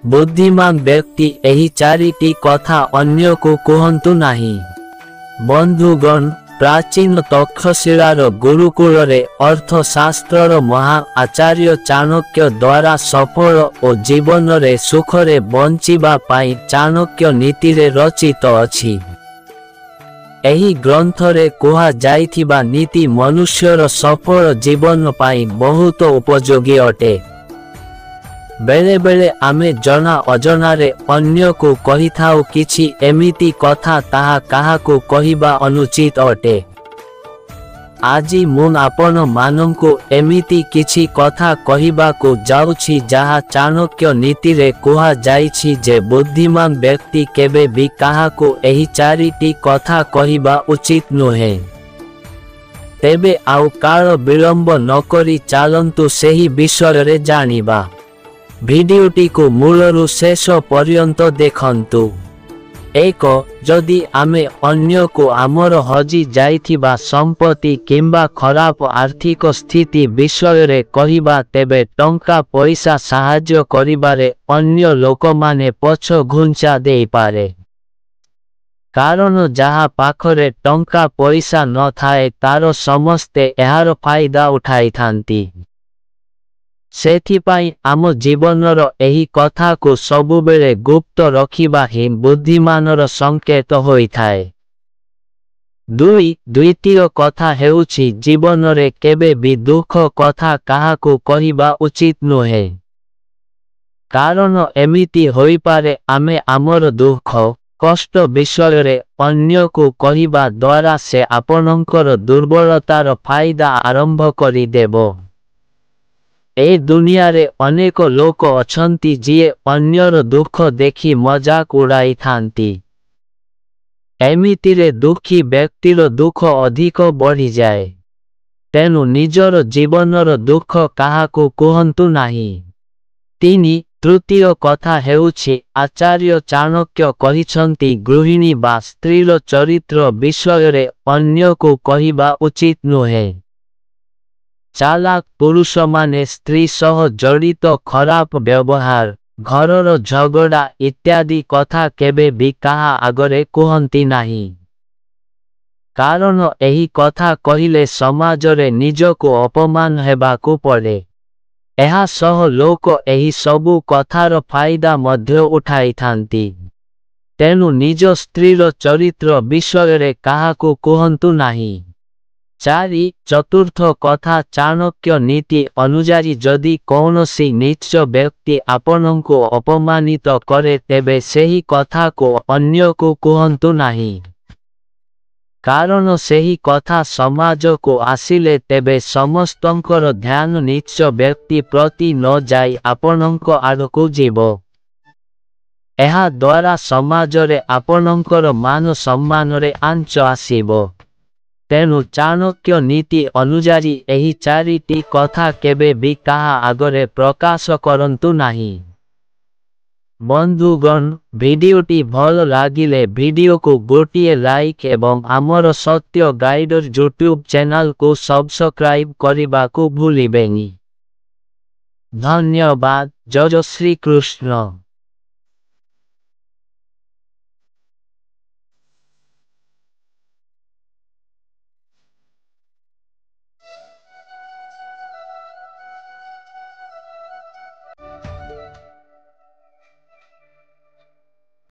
बुद्धिमान व्यक्ति एही चारिटी कथा अन्य को कहतु नाही। बंधुगण, प्राचीन तक्षशिलार गुरुकुल रे अर्थशास्त्र महा आचार्य चाणक्य द्वारा सफल और जीवन रे सुख रे बंचिबा पाई चाणक्य नीति रे रचित अछि। एही ग्रंथ रे कुहा जाइथिबा नीति मनुष्यर सफल जीवन पाई बहुत उपयोगी अटे। बेले बेले आमे जना अजना रे अन्य को कही थाउ किछि एमिति कथा ताहा काहाको कहिबा अनुचित अटे। आजी मुन आपण मानंको एमिति किछि कथा कहिबाको जाउछि जहा चाणक्य नीति रे कुहा जाइछि जे बुद्धिमान व्यक्ति केबे भी काहाको एही चारिटी कथा कहिबा उचित नुहे। तेबे आउ काल विलंब नकरी चालंतु सेही विषय रे जानिबा। भिडियोटी को मूलरू शेष पर्यंत देखंतु। 1. जदि आमे अन्य को आमर हजी जाइथिबा संपत्ति किंबा खराब आर्थिक स्थिति विषय रे कहिबा तेबे टंका पैसा साहाय्य करिबारे अन्य लोक माने पछ घुंचा देई पारे। कारण जहा पाखरे टंका पैसा न थाए तारो समस्ते एहार फायदा उठाई थांती। सेथिपाई आम जीवनर एही कथा को सबुबेले गुप्त रखिबा ही बुद्धिमानर संकेत होई थाए। 2. द्वितीय कथा हेउछि जीवन रे केबे भी दुख कथा काहाको कहिबा उचित नुहे। कारण एमिति होई पारे आमे आमर दुख कष्ट विषय रे अन्य को कहिबा द्वारा से आपनकर दुर्बलतार फायदा आरंभ करि देबो। ए दुनिया रे अनेक लोक अछंती जिए अन्यर दुख देखि मजाक उड़ाई थांती। एमिति रे दुखी व्यक्तिर दुख अधिक बढ़ी जाए। तेनु निजर जीवनर दुख काहाको कहंतु नाही। 3. तृतीय कथा हेउछि आचार्य चाणक्य कहिछंती गृहिणी बा स्त्रीर चरित्र विषय रे अन्य को कहिबा उचित नुहे। चालाक पुरुष माने स्त्री सह जड़ित खराब व्यवहार, घरर झगड़ा इत्यादि कथा केबे भी काहा आगरे कहंती नाही। कारण एही कथा कहिले समाज रे निजको अपमान हेबाको पड़े। एहा सह लोक एही सबु कथार फायदा मध्य उठाई थांती। तेनु निज स्त्रीर चरित्र विषय रे काहाको कहंतु नाही। 4. चतुर्थ कथा चाणक्य नीति अनुजारी जदि कौनसी नीच व्यक्ति आपनंको अपमानित करे तेबे सेही कथा को अन्य को कहंतु नाही। कारण सेही कथा समाज को आसिले तेबे समस्तंकर ध्यान नीच व्यक्ति प्रति न जाई आपनंक आड़को जीवो। एहा द्वारा समाज रे आपनंकर मान सम्मान रे आंच आसीबो। तेनु चाणक्य नीति अनुजारी एही चारिटी कथा केबे भी काहा आगरे प्रकाश करंतु नाही। बंधुगण, भिडियोटी भल लागिले भिडियो को गोटिए लाइक एवं आमर सत्य गाइडर यूट्यूब चैनल को सब्सक्राइब करिबा को भूलिबेनी। धन्यवाद। जय श्री कृष्ण।